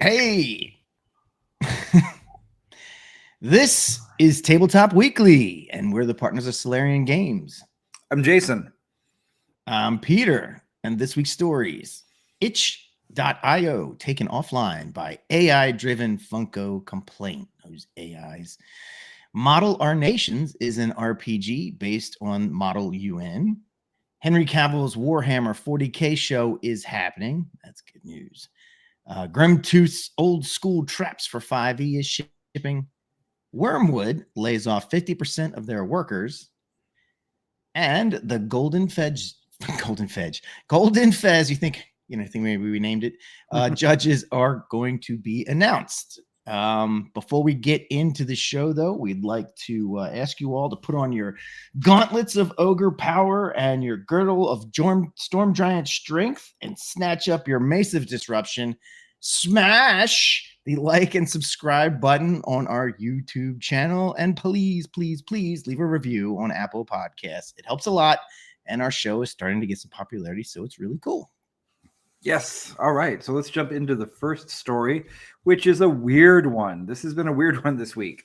Hey, this is Tabletop Weekly, and we're the partners of Solarian Games. I'm Jason. I'm Peter, and this week's stories itch.io taken offline by AI driven Funko complaint. Those AIs. Model Our Nations is an RPG based on Model UN. Henry Cavill's Warhammer 40K show is happening. That's good news. Grimtooth's old school traps for 5e is shipping. Wormwood lays off 50% of their workers. And the Golden Fez, you think maybe we named it, judges are going to be announced. Before we get into the show, though, we'd like to ask you all to put on your gauntlets of ogre power and your girdle of storm giant strength and snatch up your mace of disruption. Smash the like and subscribe button on our YouTube channel. And please, please, please leave a review on Apple Podcasts. It helps a lot. And our show is starting to get some popularity, so it's really cool. Yes. All right. So let's jump into the first story, which is a weird one. This has been a weird one this week.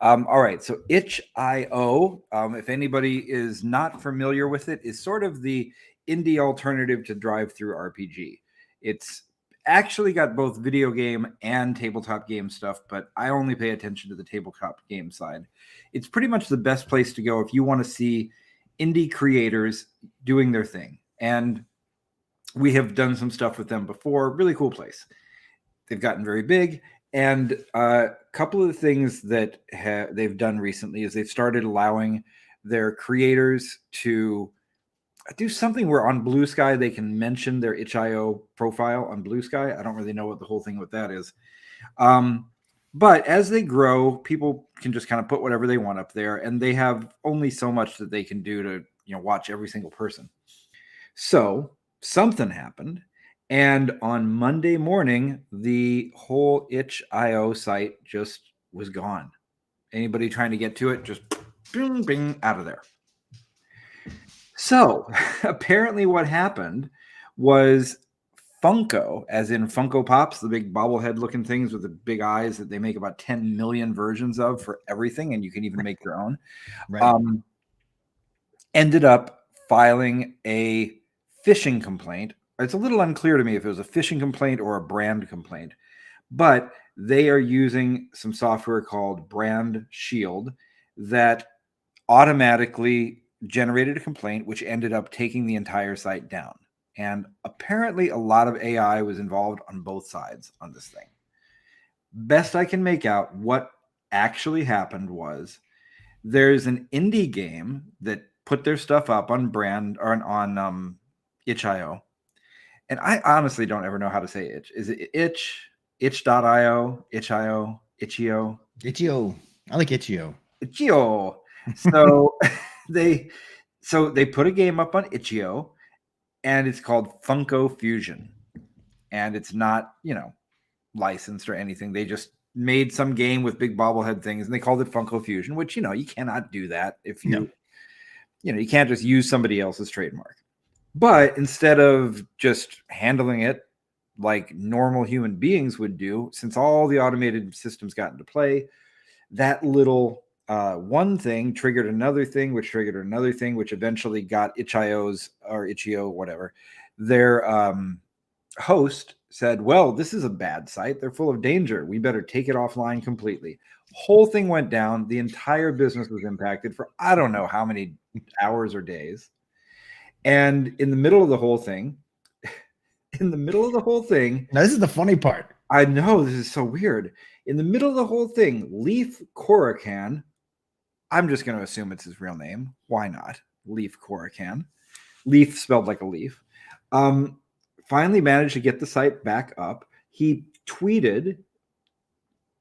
All right. So itch.io, if anybody is not familiar with it, is sort of the indie alternative to drive-through RPG. It's actually got both video game and tabletop game stuff, but I only pay attention to the tabletop game side. It's pretty much the best place to go if you want to see indie creators doing their thing. And we have done some stuff with them before. Really cool place. They've gotten very big. And a couple of the things that they've done recently is they've started allowing their creators to do something where on Blue Sky they can mention their itch.io profile on Blue Sky. I don't really know what the whole thing with that is. But as they grow, people can just kind of put whatever they want up there, and they have only so much that they can do to, watch every single person. So something happened, and on Monday morning, the whole itch.io site just was gone. Anybody trying to get to it, just bing, bing, out of there. So apparently what happened was Funko, as in Funko Pops, the big bobblehead looking things with the big eyes that they make about 10 million versions of for everything, and you can even make your own, ended up filing a phishing complaint. It's a little unclear to me if it was a phishing complaint or a brand complaint, but they are using some software called Brand Shield that automatically generated a complaint, which ended up taking the entire site down. And apparently a lot of AI was involved on both sides on this thing. Best I can make out, what actually happened was there's an indie game that put their stuff up on Brand or on itch.io. And I honestly don't ever know how to say itch. Is it itch, itch.io, itch.io, itch.io? Itch.io. I like itch.io. Itch.io. So they put a game up on itch.io, and it's called Funko Fusion. And it's not, licensed or anything. They just made some game with big bobblehead things, and they called it Funko Fusion, which, you cannot do that if you, you can't just use somebody else's trademark. But instead of just handling it like normal human beings would do, since all the automated systems got into play, that little one thing triggered another thing, which triggered another thing, which eventually got itch.io's or itch.io, whatever. Their host said, well, this is a bad site. They're full of danger. We better take it offline completely. Whole thing went down. The entire business was impacted for I don't know how many hours or days. And in the middle of the whole thing, now this is the funny part. I know, this is so weird. In the middle of the whole thing, Leaf Coracan, I'm just going to assume it's his real name. Why not? Leaf Coracan. Leaf spelled like a leaf. Finally managed to get the site back up. He tweeted,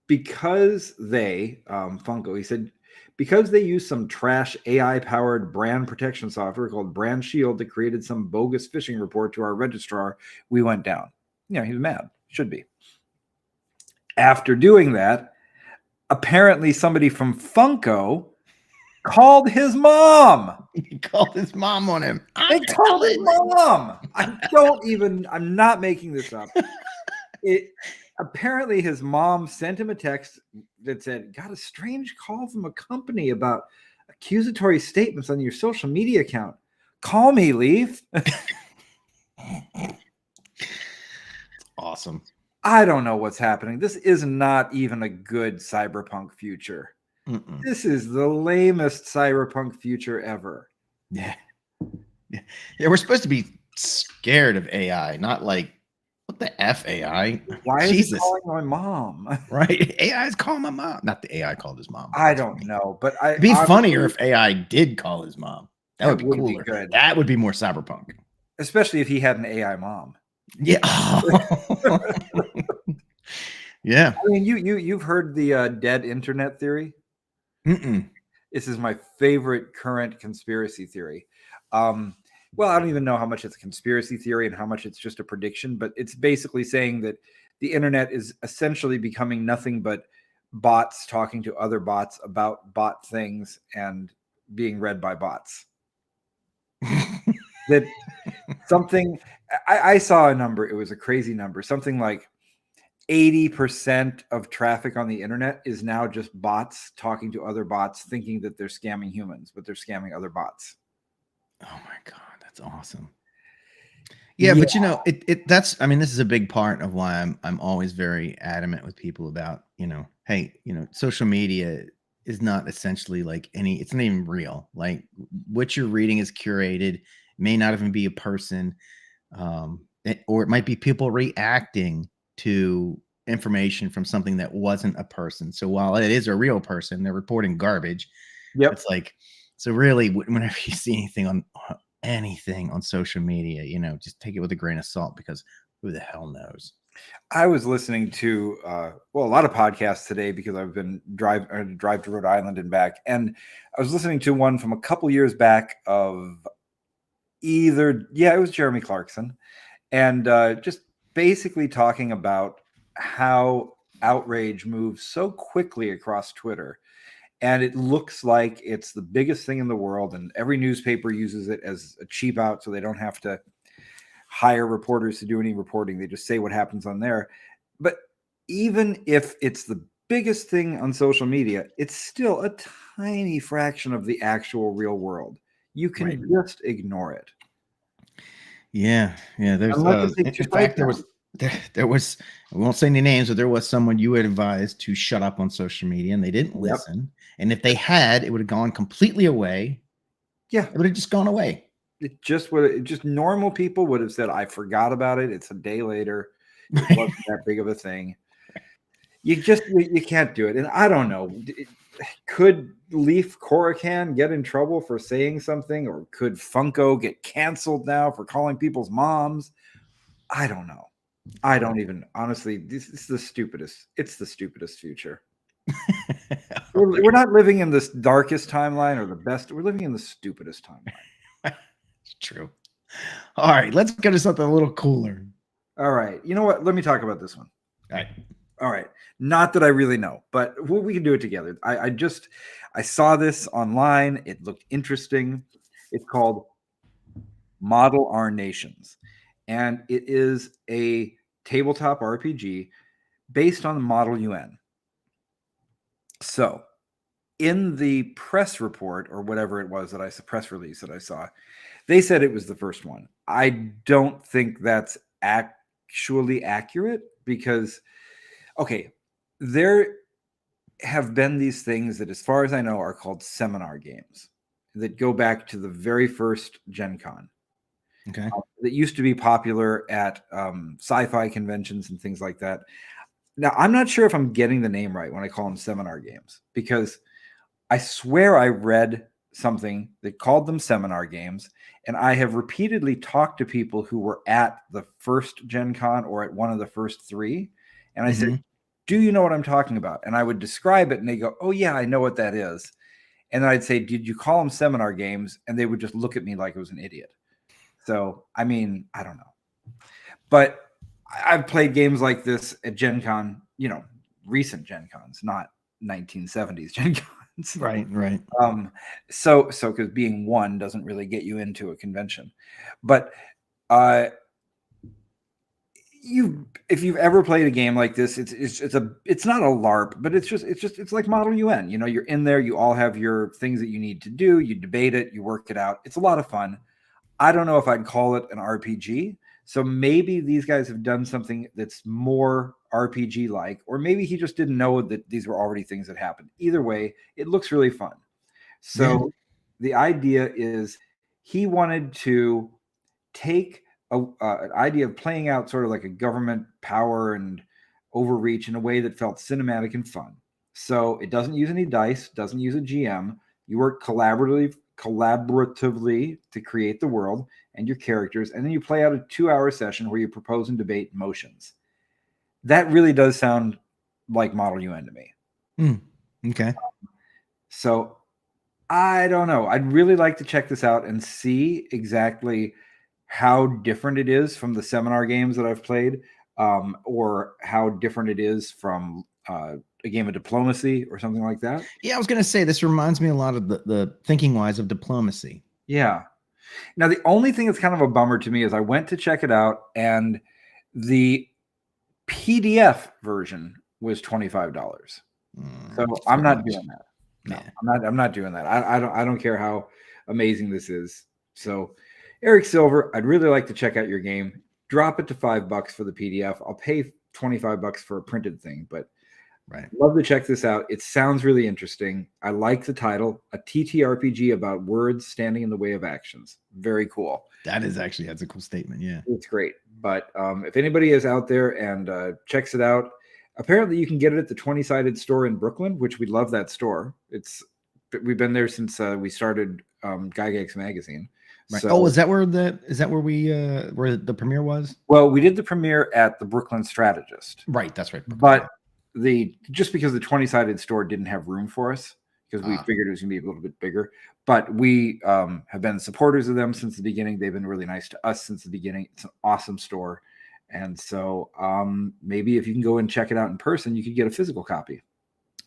because they, Funko, he said, because they used some trash AI-powered brand protection software called Brand Shield that created some bogus phishing report to our registrar, we went down. He was mad. Should be. After doing that, apparently somebody from Funko called his mom. He called his mom on him. They called his mom. I'm not making this up. Apparently his mom sent him a text that said, got a strange call from a company about accusatory statements on your social media account. Call me, Leaf. Awesome. I don't know what's happening. This is not even a good cyberpunk future. Mm-mm. This is the lamest cyberpunk future ever. Yeah. We're supposed to be scared of AI, not like, what the F AI? Why Jesus. is he calling my mom? Right? AI is calling my mom. Not the AI called his mom. I don't know, but It'd be funnier if AI did call his mom. That would be cooler. good. That would be more cyberpunk. Especially if he had an AI mom. Yeah. Yeah. I mean, you've heard the dead internet theory. Mm-mm. This is my favorite current conspiracy theory. Well, I don't even know how much it's a conspiracy theory and how much it's just a prediction, but it's basically saying that the internet is essentially becoming nothing but bots talking to other bots about bot things and being read by bots. That something I saw a number, it was a crazy number, something like 80% of traffic on the internet is now just bots talking to other bots, thinking that they're scamming humans, but they're scamming other bots. Oh my God, that's awesome. Yeah, but that's, I mean, this is a big part of why I'm always very adamant with people about, hey, social media is not essentially like it's not even real. Like what you're reading is curated, may not even be a person, or it might be people reacting to information from something that wasn't a person. So while it is a real person, they're reporting garbage. Yep. It's like, so really, whenever you see anything on social media, just take it with a grain of salt, because who the hell knows? I was listening to a lot of podcasts today because I've been drive to Rhode Island and back, and I was listening to one from a couple years back of it was Jeremy Clarkson, and just basically talking about how outrage moves so quickly across Twitter. And it looks like it's the biggest thing in the world, and every newspaper uses it as a cheap out, so they don't have to hire reporters to do any reporting. They just say what happens on there. But even if it's the biggest thing on social media, it's still a tiny fraction of the actual real world. You can just ignore it. Yeah. There's in fact there was, I won't say any names, but there was someone you had advised to shut up on social media, and they didn't listen. And if they had, it would have gone completely away. Yeah, it would have just gone away. It just normal people would have said, I forgot about it. It's a day later. It wasn't that big of a thing. You can't do it. And I don't know. Could Leaf Coracan get in trouble for saying something? Or could Funko get canceled now for calling people's moms? I don't know. I don't even, honestly, this is the stupidest. It's the stupidest future. We're not living in this darkest timeline or the best. We're living in the stupidest timeline. It's true. All right, let's go to something a little cooler. All right. You know what? Let me talk about this one. All right. Not that I really know, but we can do it together. I saw this online. It looked interesting. It's called Model Our Nations. And it is a tabletop RPG based on the Model UN. So in the press report, or whatever it was press release that I saw, they said it was the first one. I don't think that's actually accurate, because, okay, there have been these things that, as far as I know, are called seminar games that go back to the very first Gen Con. Okay. That used to be popular at sci-fi conventions and things like that. Now, I'm not sure if I'm getting the name right when I call them seminar games, because I swear I read something that called them seminar games, and I have repeatedly talked to people who were at the first Gen Con or at one of the first three, and I said, do you know what I'm talking about? And I would describe it, and they go, oh yeah, I know what that is. And then I'd say, did you call them seminar games? And they would just look at me like I was an idiot. So, I mean, I don't know. But I've played games like this at Gen Con, recent Gen Cons, not 1970s Gen Cons. Right. So because being one doesn't really get you into a convention. But if you've ever played a game like this, it's not a LARP, but it's like Model UN. You know, you're in there, you all have your things that you need to do, you debate it, you work it out. It's a lot of fun. I don't know if I'd call it an RPG. So maybe these guys have done something that's more RPG like, or maybe he just didn't know that these were already things that happened. Either way, it looks really fun. So the idea is he wanted to take an idea of playing out sort of like a government power and overreach in a way that felt cinematic and fun. So it doesn't use any dice, doesn't use a GM. You work collaboratively to create the world and your characters, and then you play out a 2-hour session where you propose and debate motions. That really does sound like Model UN to me. Okay. So I don't know. I'd really like to check this out and see exactly how different it is from the seminar games that I've played, or how different it is from a game of diplomacy or something like that. Yeah, I was going to say this reminds me a lot of the thinking wise of diplomacy. Yeah. Now, the only thing that's kind of a bummer to me is I went to check it out, and the PDF version was $25. So I'm not doing that. No, yeah. I'm not doing that. I don't care how amazing this is. So, Eric Silver, I'd really like to check out your game. Drop it to $5 for the PDF. I'll pay $25 for a printed thing, but love to check this out. It sounds really interesting. I like the title, a TTRPG about words standing in the way of actions. Very cool. That's a cool statement. Yeah, it's great. But if anybody is out there and checks it out, apparently you can get it at the 20-sided store in Brooklyn, which we love that store. We've been there since we started Gygax magazine. Right. So, is that where where the premiere was? Well, we did the premiere at the Brooklyn Strategist. Right, that's right. But just because the 20-sided store didn't have room for us, because we figured it was going to be a little bit bigger. But we have been supporters of them since the beginning. They've been really nice to us since the beginning. It's an awesome store. And so maybe if you can go and check it out in person, you could get a physical copy.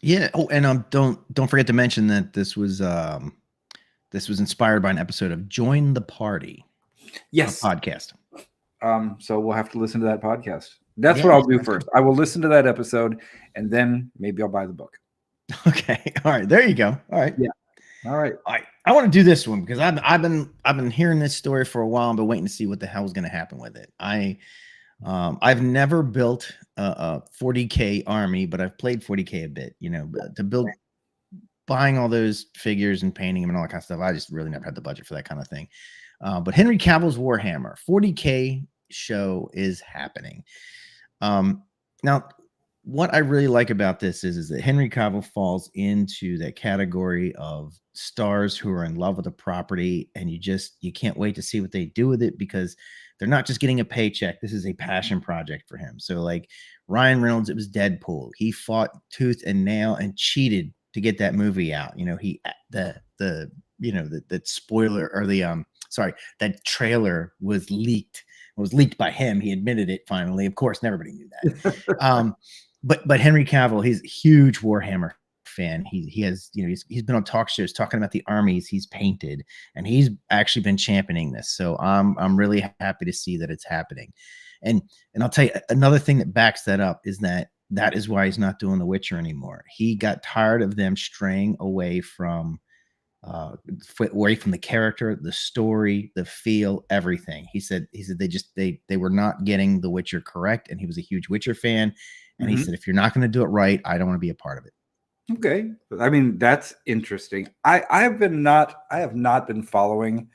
Yeah. Oh, and don't forget to mention that this was inspired by an episode of Join the Party. Yes. Podcast. So we'll have to listen to that podcast. That's what I'll do first. I will listen to that episode, and then maybe I'll buy the book. Okay. All right. There you go. All right. Yeah. All right. I want to do this one because I've been hearing this story for a while, but waiting to see what the hell is going to happen with it. I've never built a 40K army, but I've played 40K a bit. You know, to build, buying all those figures and painting them and all that kind of stuff. I just really never had the budget for that kind of thing. But Henry Cavill's Warhammer 40K show is happening. Now, what I really like about this is that Henry Cavill falls into that category of stars who are in love with the property, and you can't wait to see what they do with it, because they're not just getting a paycheck. This is a passion project for him. So like Ryan Reynolds, it was Deadpool. He fought tooth and nail and cheated to get that movie out. You know, that spoiler, or that trailer was leaked. It was leaked by him. He admitted it finally. Of course, everybody knew that. But Henry Cavill, he's a huge Warhammer fan. He has, he's been on talk shows talking about the armies he's painted, and he's actually been championing this. So I'm really happy to see that it's happening. And I'll tell you another thing that backs that up is that is why he's not doing The Witcher anymore. He got tired of them straying away from the character, the story, the feel, everything. He said they were not getting The Witcher correct, and he was a huge Witcher fan. And he said, if you're not going to do it right, I don't want to be a part of it. Okay. I mean, that's interesting. I have not been following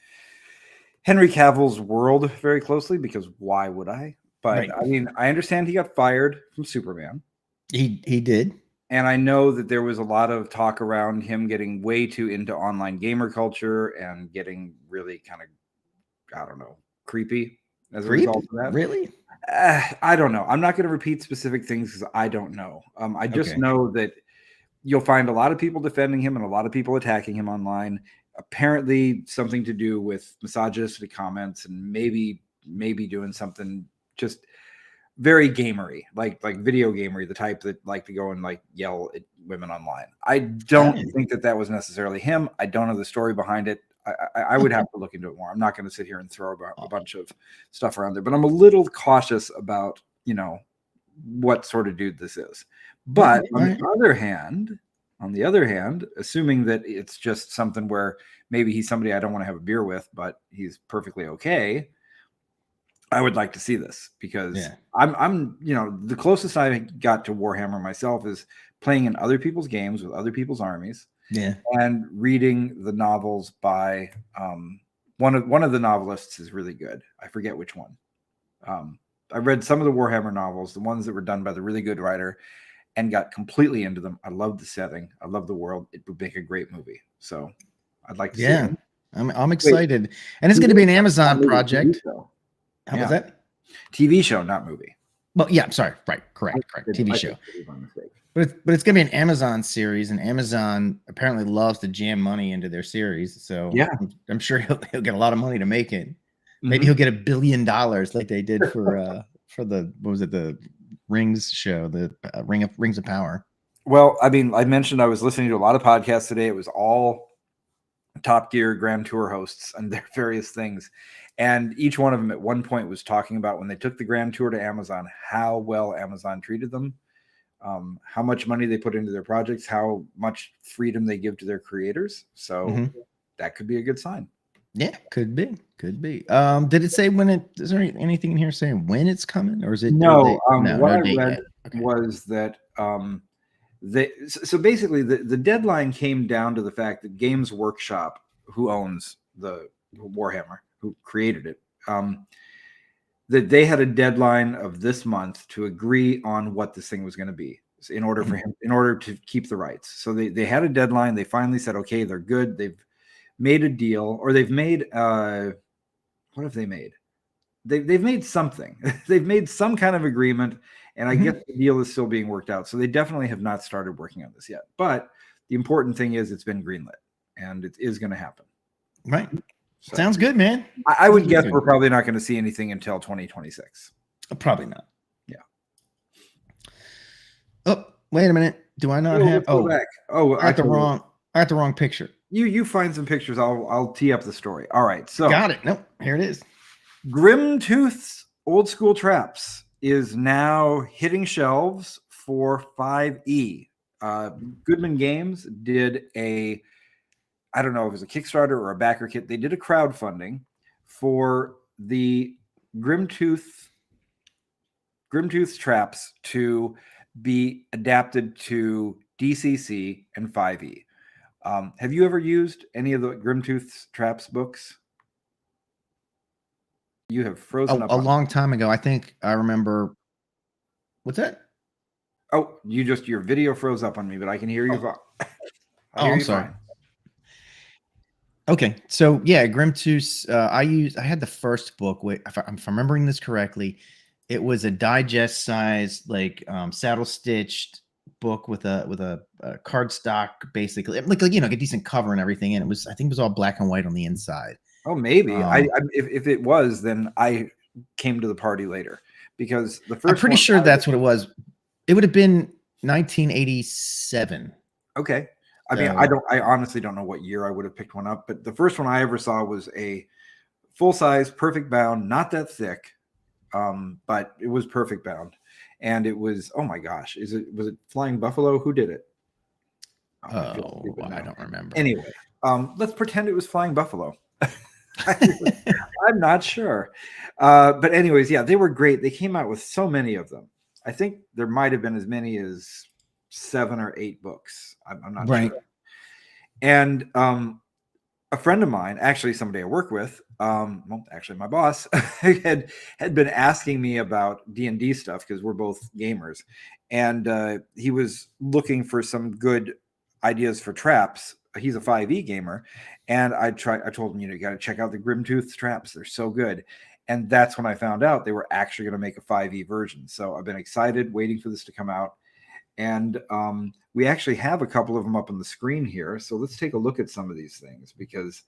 Henry Cavill's world very closely, because why would I? But right. I mean, I understand he got fired from Superman. He did. And I know that there was a lot of talk around him getting way too into online gamer culture and getting really kind of, I don't know, creepy as a result of that. Really? I don't know. I'm not going to repeat specific things because I don't know. I just know that you'll find a lot of people defending him and a lot of people attacking him online. Apparently something to do with misogynistic comments and maybe doing something just very gamery, like video gamery, the type that like to go and like yell at women online. I don't think that was necessarily him. I don't know the story behind it. I would have to look into it more. I'm not going to sit here and throw a bunch of stuff around there, but I'm a little cautious about what sort of dude this is. But Right. on the other hand, assuming that it's just something where maybe he's somebody I don't want to have a beer with, but he's perfectly okay, I would like to see this, because Yeah. I'm the closest I got to Warhammer myself is playing in other people's games with other people's armies. Yeah. And reading the novels by one of the novelists is really good. I forget which one. I read some of the Warhammer novels, the ones that were done by the really good writer, and got completely into them. I love the setting. I love the world. It would make a great movie. So I'd like to see it. I'm excited. And it's going to be an Amazon project. How was that? TV show, not movie. Well, yeah, I'm sorry. Right. Correct. TV show. But it's going to be an Amazon series, and Amazon apparently loves to jam money into their series. So yeah, I'm sure he'll get a lot of money to make it. Maybe he'll get $1 billion like they did for the, what was it, the Rings show, the Rings of Power. Well, I mean, I mentioned I was listening to a lot of podcasts today. It was all Top Gear Grand Tour hosts and their various things. And each one of them at one point was talking about when they took the Grand Tour to Amazon, how well Amazon treated them, how much money they put into their projects, how much freedom they give to their creators. So that could be a good sign. Yeah, could be. Did it say when is there anything in here saying when it's coming, or is it no? What I read was that so basically the deadline came down to the fact that Games Workshop, who owns the Warhammer, who created it, that they had a deadline of this month to agree on what this thing was going to be in order to keep the rights. So they had a deadline. They finally said, okay, they're good. They've made a deal, or they've made what have they made? They've made something. They've made some kind of agreement, and I guess the deal is still being worked out. So they definitely have not started working on this yet. But the important thing is it's been greenlit, and it is going to happen. Right. So, sounds good, man. I would guess we're probably not going to see anything until 2026. Probably not. Yeah. Oh, wait a minute. Do I not have? Back. Oh, I got the wrong picture. You find some pictures. I'll tee up the story. All right. So got it. Nope. Here it is. Grimtooth's Old School Traps is now hitting shelves for 5e. Goodman Games did I don't know if it was a Kickstarter or a backer kit. They did a crowdfunding for the Grimtooth's traps to be adapted to DCC and 5e. Have you ever used any of the Grimtooth's traps books? You have frozen up a long time ago. I think I remember. What's that? Oh, your video froze up on me, but I can hear you. I'm sorry. Fine. Okay, so yeah, Grimtooth. I had the first book. If I'm remembering this correctly, it was a digest size, like saddle stitched book with a cardstock, basically, like a decent cover and everything. And I think it was all black and white on the inside. Oh, maybe. If it was, then I came to the party later, because the first. I'm pretty sure that's what it was. It would have been 1987. Okay. I mean, I honestly don't know what year I would have picked one up, but the first one I ever saw was a full size, perfect bound, not that thick, but it was perfect bound, and it was, oh my gosh, was it Flying Buffalo? Who did it? I don't remember. Anyway, let's pretend it was Flying Buffalo. I'm not sure, but anyways, yeah, they were great. They came out with so many of them. I think there might have been as many as 7 or 8 books. I'm not sure. And a friend of mine, actually somebody I work with, well, actually my boss, had been asking me about D&D stuff, because we're both gamers, and he was looking for some good ideas for traps. He's a 5e gamer, and I told him, you got to check out the Grimtooth traps. They're so good. And that's when I found out they were actually going to make a 5e version. So I've been excited, waiting for this to come out. And we actually have a couple of them up on the screen here. So let's take a look at some of these things, because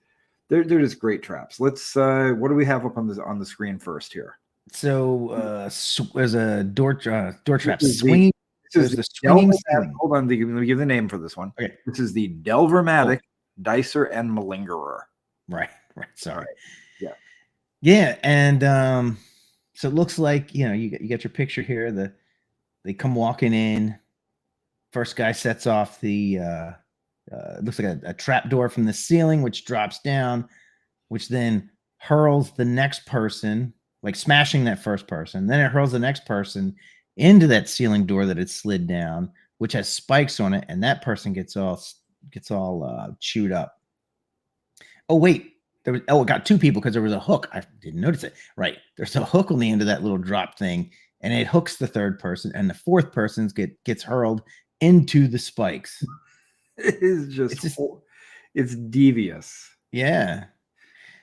they're just great traps. Let's what do we have up on the screen first here? So there's a door trap swing. This is the swinging. Hold on, let me give the name for this one. Okay. This is the Delvermatic Dicer and Malingerer. Right. Sorry. Yeah. Yeah, and So it looks like, you got your picture here. They come walking in. First guy sets off the it looks like a trap door from the ceiling, which drops down, which then hurls the next person, like smashing that first person. Then it hurls the next person into that ceiling door that it slid down, which has spikes on it, and that person gets all chewed up. Oh wait, it got two people because there was a hook. I didn't notice it. Right, there's a hook on the end of that little drop thing, and it hooks the third person, and the fourth person gets hurled into the spikes. It is it's devious. Yeah.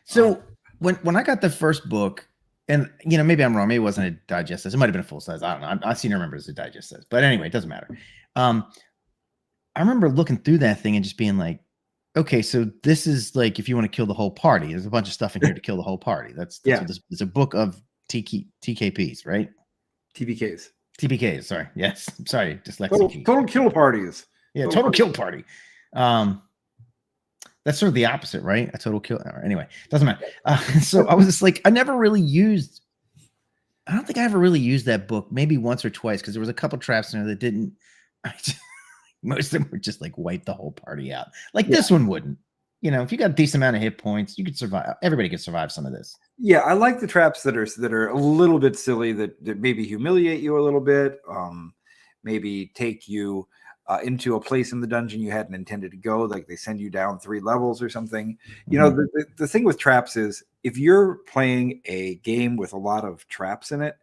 So when I got the first book, and maybe I'm wrong, maybe it wasn't a digest size. It might have been a full size. I don't know. I seem to remember it as a digest size. But anyway, it doesn't matter. I remember looking through that thing and just being like, okay, so this is like if you want to kill the whole party. There's a bunch of stuff in here to kill the whole party. That's what this is, a book of TKPs, right? TPKs, sorry. Yes. Sorry, dyslexia. Total kill parties. Yeah, total kill party. That's sort of the opposite, right? A total kill. Anyway, doesn't matter. So I was just like, I don't think I ever really used that book, maybe once or twice, because there was a couple traps in there that didn't. Most of them were just like wipe the whole party out. Like this one wouldn't. If you got a decent amount of hit points, you could survive. Everybody could survive some of this. Yeah, I like the traps that are a little bit silly, that maybe humiliate you a little bit, maybe take you into a place in the dungeon you hadn't intended to go, like they send you down 3 levels or something. The thing with traps is if you're playing a game with a lot of traps in it,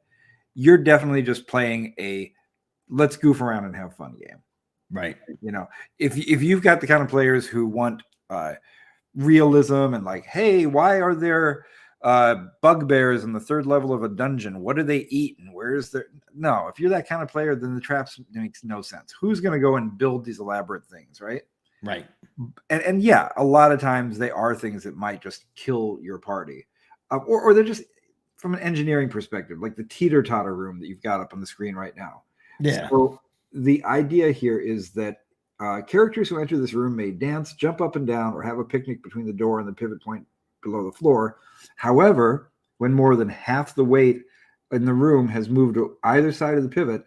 you're definitely just playing a let's goof around and have fun game. Right. If you've got the kind of players who want realism and like, hey, why are there bugbears in the 3rd level of a dungeon? What do they eat and where is their... No, if you're that kind of player, then the traps makes no sense. Who's going to go and build these elaborate things, right? Right. And yeah, a lot of times they are things that might just kill your party, or they're just from an engineering perspective, like the teeter-totter room that you've got up on the screen right now. Yeah. So the idea here is that characters who enter this room may dance, jump up and down, or have a picnic between the door and the pivot point below the floor. However, when more than half the weight in the room has moved to either side of the pivot,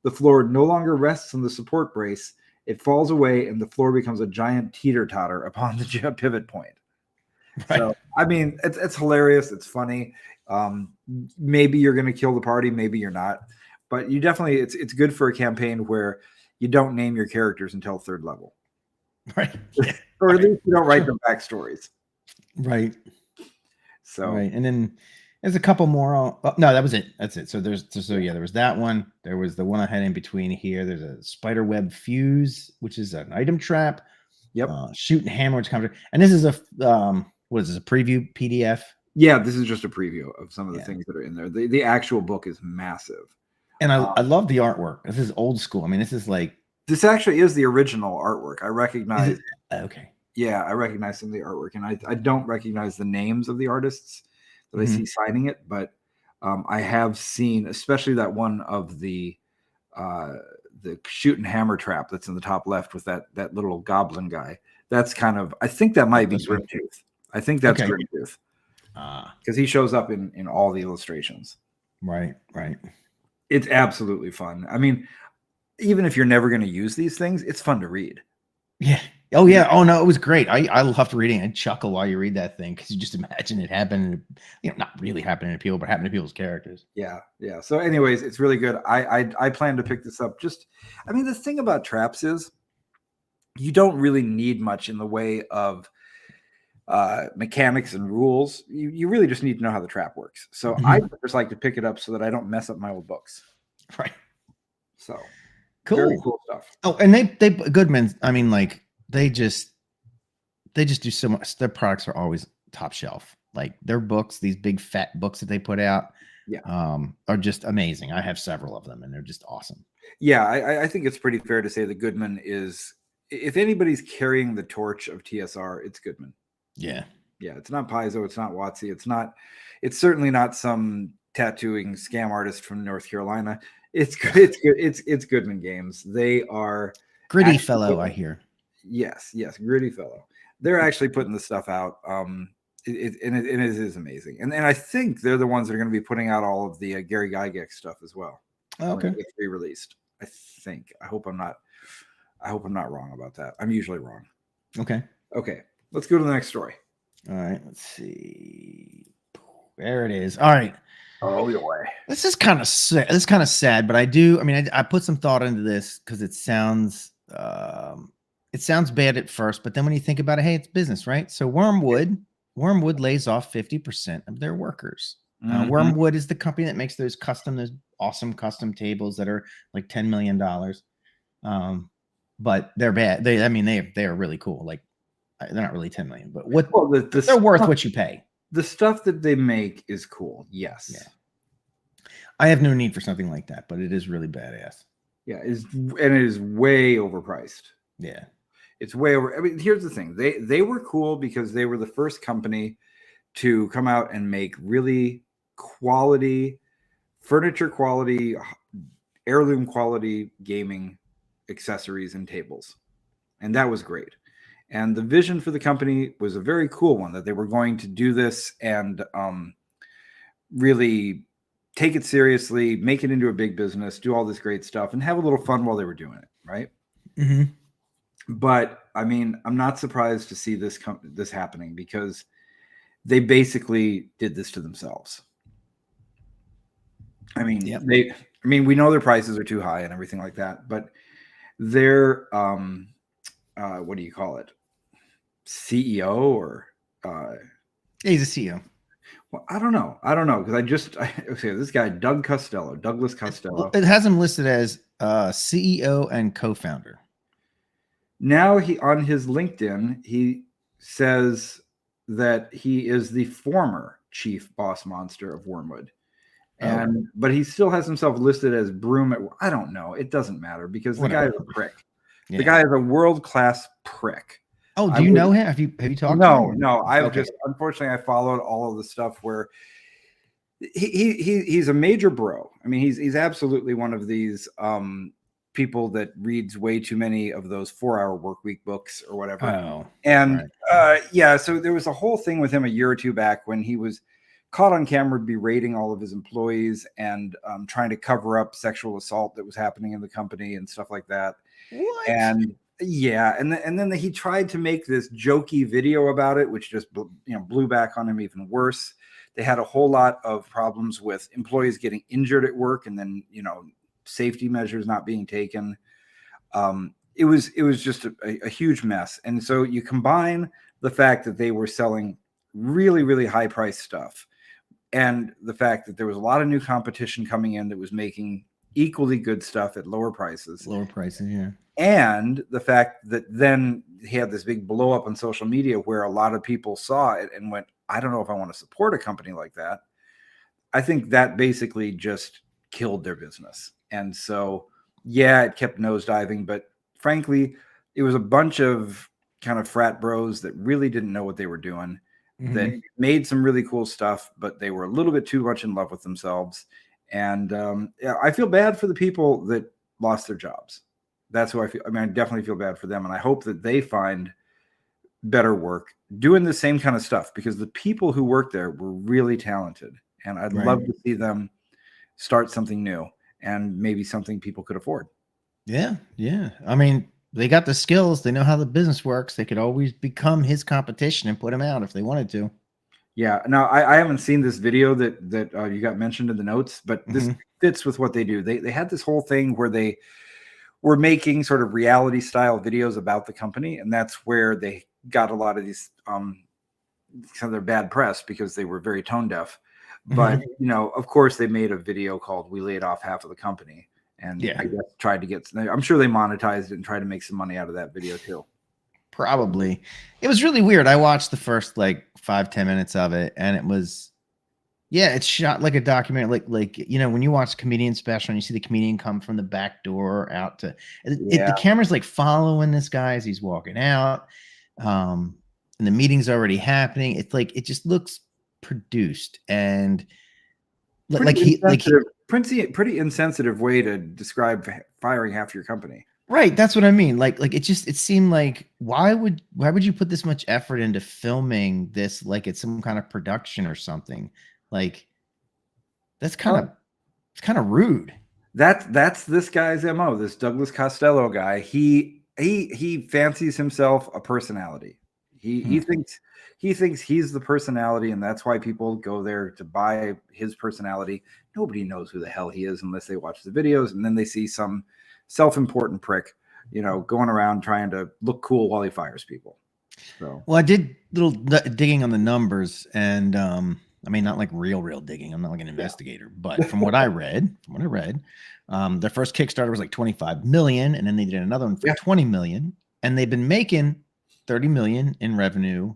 the floor no longer rests on the support brace. It falls away and the floor becomes a giant teeter-totter upon the pivot point. Right. So, I mean, it's hilarious. It's funny. Maybe you're going to kill the party. Maybe you're not. But you definitely, it's good for a campaign where you don't name your characters until 3rd level. Right. Or at least you don't write their backstories. Right. So right, and then there's a couple more. No, that was it. That's it. So there was that one. There was the one I had in between here. There's a spider web fuse, which is an item trap. Yep. Shoot and hammer, which comes. And this is a what is this? A preview PDF? Yeah, this is just a preview of some of the things that are in there. The actual book is massive. And I love the artwork. This is old school. I mean, this actually is the original artwork. I recognize. Okay. Yeah, I recognize some of the artwork, and I don't recognize the names of the artists that I see signing it, but I have seen, especially that one of the shoot and hammer trap that's in the top left with that little goblin guy. That's kind of, I think that might be Grimtooth. I think that's Grimtooth. Because he shows up in all the illustrations. Right. It's absolutely fun. I mean, even if you're never going to use these things, it's fun to read. Yeah. Oh yeah. Oh no, it was great. I loved reading and chuckle while you read that thing because you just imagine it happening. Not really happening to people, but happening to people's characters. Yeah. So, anyways, it's really good. I plan to pick this up. The thing about traps is you don't really need much in the way of mechanics and rules. You really just need to know how the trap works. So I just like to pick it up so that I don't mess up my old books. Right. So cool. Very cool stuff. Oh, and they Goodman. I mean, like. They just do so much. Their products are always top shelf. Like their books, these big fat books that they put out, are just amazing. I have several of them, and they're just awesome. Yeah, I think it's pretty fair to say that Goodman is, if anybody's carrying the torch of TSR, it's Goodman. Yeah, it's not Paizo, it's not Watsy, it's certainly not some tattooing scam artist from North Carolina. It's Goodman Games. They are gritty fellow, I hear. Yes, gritty fellow. They're actually putting the stuff out. it is amazing. And I think they're the ones that are going to be putting out all of the Gary Gygax stuff as well. Oh, okay. It's re-released. I think. I hope I'm not wrong about that. I'm usually wrong. Okay. Okay. Let's go to the next story. All right. Let's see. There it is. All right. Oh, boy. This is kind of sad, but I put some thought into this because it sounds bad at first, but then when you think about it, hey, it's business, right? So Wormwood lays off 50% of their workers. Wormwood is the company that makes those awesome custom tables that are like $10 million. But they're bad. They are really cool. Like they're not really 10 million, but they're worth what you pay. The stuff that they make is cool. Yes. Yeah. I have no need for something like that, but it is really badass. Yeah, and it is way overpriced. Yeah. It's way over. I mean, here's the thing. They were cool because they were the first company to come out and make really quality furniture, quality heirloom quality gaming accessories and tables. And that was great. And the vision for the company was a very cool one, that they were going to do this and really take it seriously, make it into a big business, do all this great stuff, and have a little fun while they were doing it, right? Mm-hmm. But I mean, I'm not surprised to see this happening because they basically did this to themselves. I mean, yep. We know their prices are too high and everything like that, but their what do you call it? CEO or he's a CEO. Well, I don't know because okay, this guy Douglas Costello. It has him listed as CEO and co-founder. Now on his LinkedIn, he says that he is the former chief boss monster of Wormwood. But he still has himself listed as broom. I don't know. It doesn't matter because the guy is a prick. Yeah. The guy is a world-class prick. Oh, do you know him? Have you talked to him? No. Unfortunately, I followed all of the stuff where he's a major bro. I mean, he's absolutely one of these people that reads way too many of those 4-hour work week books or whatever. Oh, and right. So there was a whole thing with him a year or two back when he was caught on camera berating all of his employees and trying to cover up sexual assault that was happening in the company and stuff like that. What? And yeah, and then he tried to make this jokey video about it, which just blew back on him even worse. They had a whole lot of problems with employees getting injured at work, and then safety measures not being taken. It was just a huge mess. And so you combine the fact that they were selling really, really high priced stuff, and the fact that there was a lot of new competition coming in that was making equally good stuff at lower prices. Yeah. And the fact that then he had this big blow up on social media where a lot of people saw it and went, I don't know if I want to support a company like that. I think that basically just killed their business. And so, yeah, it kept nosediving, but frankly, it was a bunch of kind of frat bros that really didn't know what they were doing, that made some really cool stuff, but they were a little bit too much in love with themselves. And I feel bad for the people that lost their jobs. That's who I feel. I mean, I definitely feel bad for them. And I hope that they find better work doing the same kind of stuff, because the people who worked there were really talented. And I'd love to see them start something new and maybe something people could afford. Yeah. Yeah. I mean, they got the skills. They know how the business works. They could always become his competition and put him out if they wanted to. Yeah. Now, I haven't seen this video that you got mentioned in the notes, but this fits with what they do. They had this whole thing where they were making sort of reality style videos about the company. And that's where they got a lot of these kind of their bad press, because they were very tone deaf. But, of course, they made a video called "We Laid Off Half of the Company." And I guess tried to get, I'm sure they monetized it and tried to make some money out of that video too. Probably. It was really weird. I watched the first 5-10 minutes of it, and it was, it's shot like a documentary. Like when you watch a comedian special and you see the comedian come from the back door out to the camera's following this guy as he's walking out. And the meeting's already happening. It's it just looks produced and pretty insensitive way to describe firing half your company. Right, that's what I mean. Like it seemed like why would you put this much effort into filming this like it's some kind of production or something? Like that's kind of Well, it's kind of rude. that's this guy's MO, this Douglas Costello guy. He fancies himself a personality. He Hmm. he thinks he thinks he's the personality, and that's why people go there to buy his personality. Nobody knows who the hell he is unless they watch the videos, and then they see some self-important prick, going around trying to look cool while he fires people. So Well, I did little digging on the numbers, and I mean, not like real digging. I'm not like an yeah, investigator, but from what I read, their first Kickstarter was like 25 million, and then they did another one for yeah, 20 million, and they've been making 30 million in revenue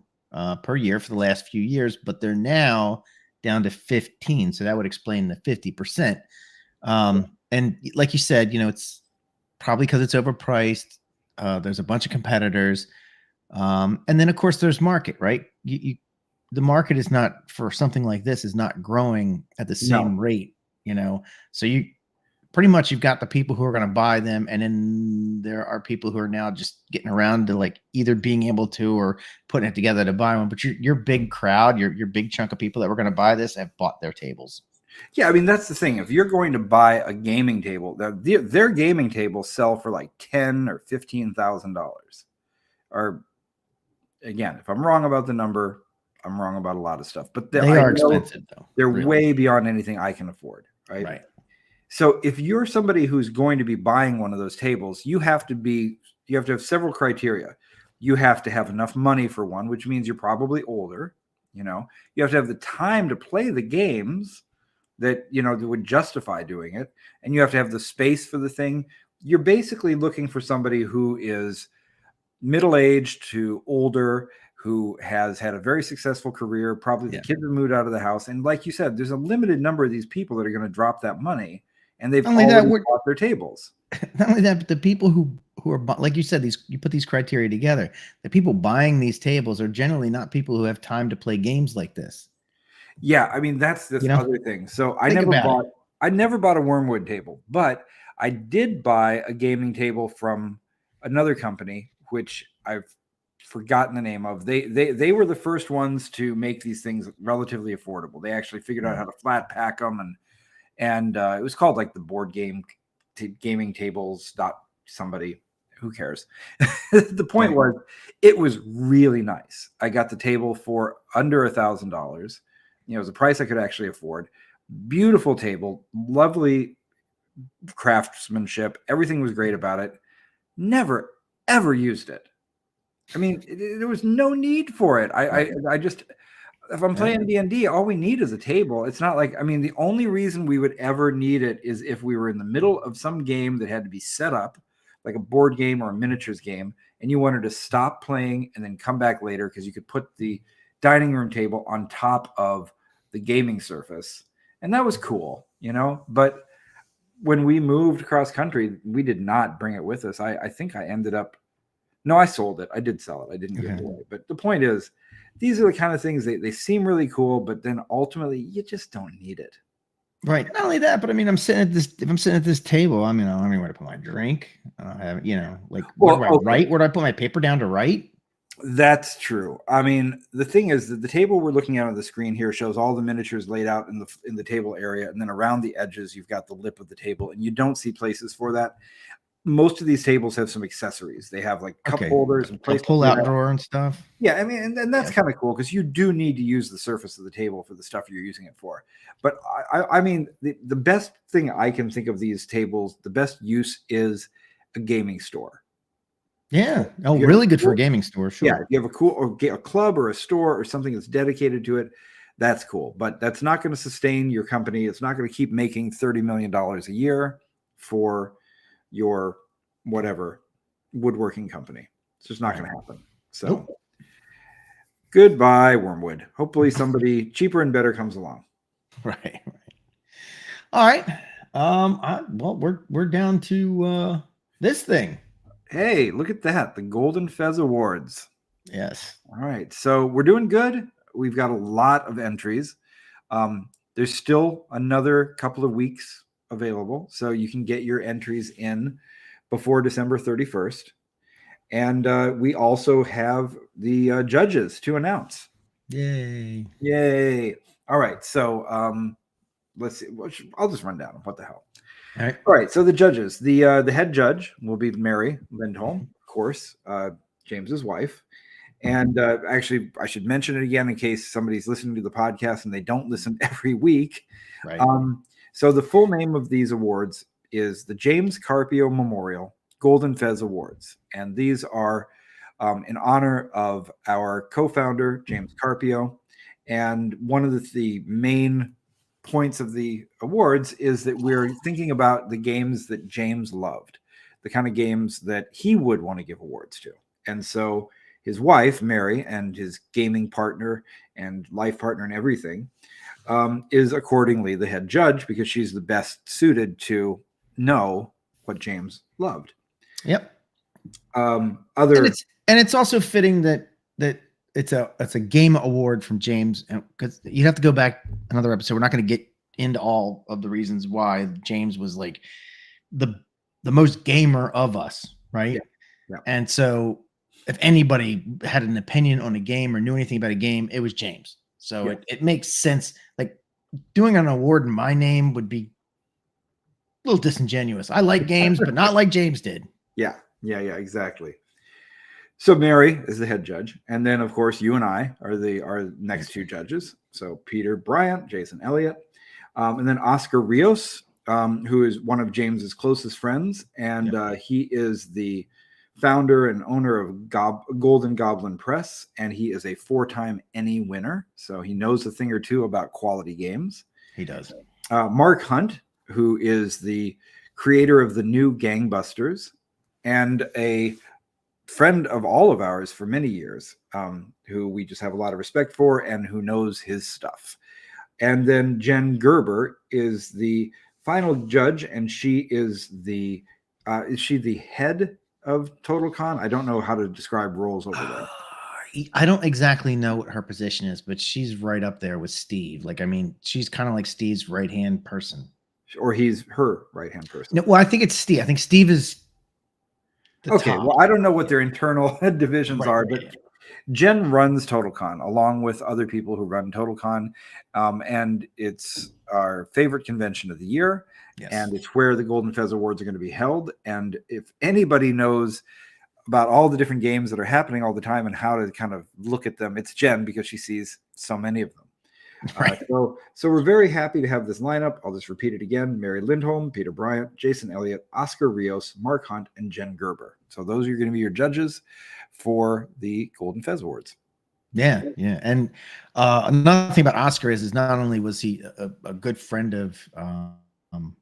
per year for the last few years, but they're now down to 15. So that would explain the 50%. And like you said, it's probably because it's overpriced. There's a bunch of competitors. And then of course there's market, right? The market is not for something like this is not growing at the no, same rate, you know. So you pretty much you've got the people who are going to buy them, and then there are people who are now just getting around to like either being able to or putting it together to buy one. But your big crowd, your big chunk of people that were going to buy this have bought their tables. yeah. I mean, that's the thing. If you're going to buy a gaming table, their gaming tables sell for like $10,000 or $15,000. Or again, if I'm wrong about the number, I'm wrong about a lot of stuff. But They I are know expensive though, they're really. way beyond anything I can afford, right? Right. So if you're somebody who's going to be buying one of those tables, you have to have several criteria. You have to have enough money for one, which means you're probably older. You have to have the time to play the games that would justify doing it, and you have to have the space for the thing. You're basically looking for somebody who is middle-aged to older, who has had a very successful career. Probably the Yeah. kids have moved out of the house, and like you said, there's a limited number of these people that are going to drop that money, and they've Not only that, already we're bought their tables. not only that, but the people who are like you said, these you put these criteria together. The people buying these tables are generally not people who have time to play games like this. Yeah, I mean that's this You know, other thing. So think about it. I never bought a wormwood table, but I did buy a gaming table from another company, which I've forgotten the name of. They were the first ones to make these things relatively affordable. They actually figured out how to flat pack them, and it was called like the board game gaming tables dot somebody. Who cares? The point Right. was, it was really nice. I got the table for under $1,000. It was a price I could actually afford. Beautiful table, lovely craftsmanship. Everything was great about it. Never ever used it. I mean, there was no need for it. Right. I just, if I'm Yeah. playing D&D, all we need is a table. It's not like, I mean, the only reason we would ever need it is if we were in the middle of some game that had to be set up, like a board game or a miniatures game, and you wanted to stop playing and then come back later because you could put the dining room table on top of the gaming surface. And that was cool. But when we moved across country, we did not bring it with us. I think I ended up, no, I sold it. I did sell it. I didn't give it Okay. away. But the point is, these are the kind of things they seem really cool, but then ultimately you just don't need it. Right. Not only that, but I mean, if I'm sitting at this table, I mean, I don't know where to put my drink. I don't have, like, where Well, do I okay, write? Where do I put my paper down to write? that's true. I mean, the thing is that the table we're looking at on the screen here shows all the miniatures laid out in the table area, and then around the edges you've got the lip of the table, and you don't see places for that. Most of these tables have some accessories. They have like cup Okay. holders and A places. pull-out drawer and stuff. Yeah, I mean, and that's Yeah. kind of cool because you do need to use the surface of the table for the stuff you're using it for. But I mean, the best thing I can think of these tables, the best use is a gaming store. Yeah. Oh, If you have really a good for a cool, gaming store. yeah, Sure. if you have a cool or a club or a store or something that's dedicated to it, that's cool. But that's not going to sustain your company. It's not going to keep making $30 million a year for your whatever woodworking company. It's just not Right. going to happen. So. Nope. Goodbye, Wormwood. Hopefully, somebody cheaper and better comes along. Right. Right. All right. Well, we're down to this thing. Hey, look at that. The Golden Fez Awards. Yes. All right. So we're doing good. We've got a lot of entries. There's still another couple of weeks available. So you can get your entries in before December 31st. And we also have the judges to announce. Yay. Yay. All right. So let's see. I'll just run down. What the hell? All right. All right. So the judges, the head judge will be Mary Lindholm, of course, James's wife. And actually, I should mention it again in case somebody's listening to the podcast and they don't listen every week. Right. So the full name of these awards is the James Carpio Memorial Golden Fez Awards. And these are in honor of our co-founder, James Carpio. And one of the main points of the awards is that we're thinking about the games that James loved, the kind of games that he would want to give awards to. And so his wife, Mary, and his gaming partner and life partner and everything is accordingly the head judge because she's the best suited to know what James loved. Yep. And it's also fitting that it's a game award from James, and because you'd have to go back another episode. We're not going to get into all of the reasons why James was like the most gamer of us, right? Yeah. And so if anybody had an opinion on a game or knew anything about a game, it was James. So it makes sense. Like doing an award in my name would be a little disingenuous. I like games, but not like James did. Yeah, exactly. So Mary is the head judge, and then of course you and I are our next two judges. So Peter Bryant, Jason Elliott, and then Oscar Rios, who is one of James's closest friends, and he is the founder and owner of Golden Goblin Press, and he is a 4-time Emmy winner. So he knows a thing or two about quality games. He does. Mark Hunt, who is the creator of the new Gangbusters and a friend of all of ours for many years, who we just have a lot of respect for and who knows his stuff. And then Jen Gerber is the final judge, and she is she the head of TotalCon? I don't know how to describe roles over there. I don't exactly know what her position is, but she's right up there with Steve. Like, I mean, she's kind of like Steve's right-hand person. Or he's her right-hand person. No, well, I think it's Steve. I think Steve is okay, top. Well, I don't know what their internal divisions are, but Jen runs TotalCon along with other people who run TotalCon, and it's our favorite convention of the year. Yes. And it's where the Golden Fez Awards are going to be held. And if anybody knows about all the different games that are happening all the time and how to kind of look at them, it's Jen, because she sees so many of them. Right. So we're very happy to have this lineup. I'll just repeat it again. Mary Lindholm, Peter Bryant, Jason Elliott, Oscar Rios, Mark Hunt, and Jen Gerber. So those are going to be your judges for the Golden Fez Awards. Yeah. And another thing about Oscar is not only was he a good friend of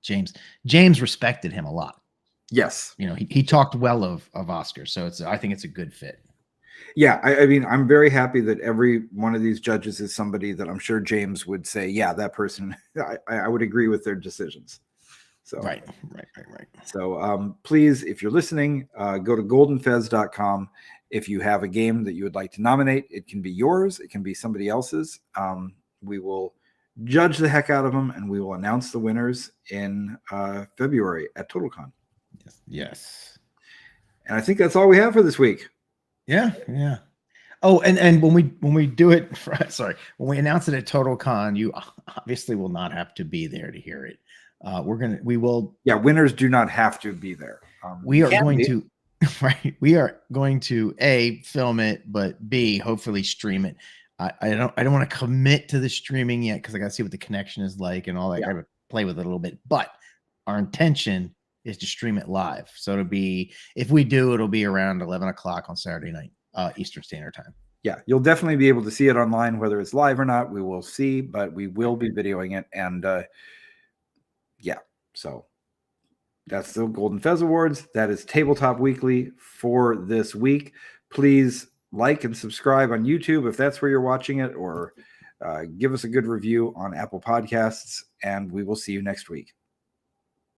James respected him a lot. Yes. You know, he talked well of Oscar. So I think it's a good fit. Yeah. I mean, I'm very happy that every one of these judges is somebody that I'm sure James would say, yeah, that person, I would agree with their decisions. So right. So please, if you're listening, go to goldenfez.com. If you have a game that you would like to nominate, it can be yours. It can be somebody else's. We will judge the heck out of them, and we will announce the winners in February at TotalCon. Yes. And I think that's all we have for this week. Yeah. Oh, and when we do it, when we announce it at TotalCon, you obviously will not have to be there to hear it. We will. Yeah, winners do not have to be there. We are going to, right? We are going to A, film it, but B, hopefully stream it. I don't want to commit to the streaming yet because I got to see what the connection is like and all that. I got to play with it a little bit. But our intention is to stream it live. So it'll be, if we do, it'll be around 11 o'clock on Saturday night, Eastern Standard Time. Yeah, you'll definitely be able to see it online, whether it's live or not. We will see, but we will be videoing it. And so that's the Golden Fez Awards. That is Tabletop Weekly for this week. Please like and subscribe on YouTube if that's where you're watching it, or give us a good review on Apple Podcasts, and we will see you next week.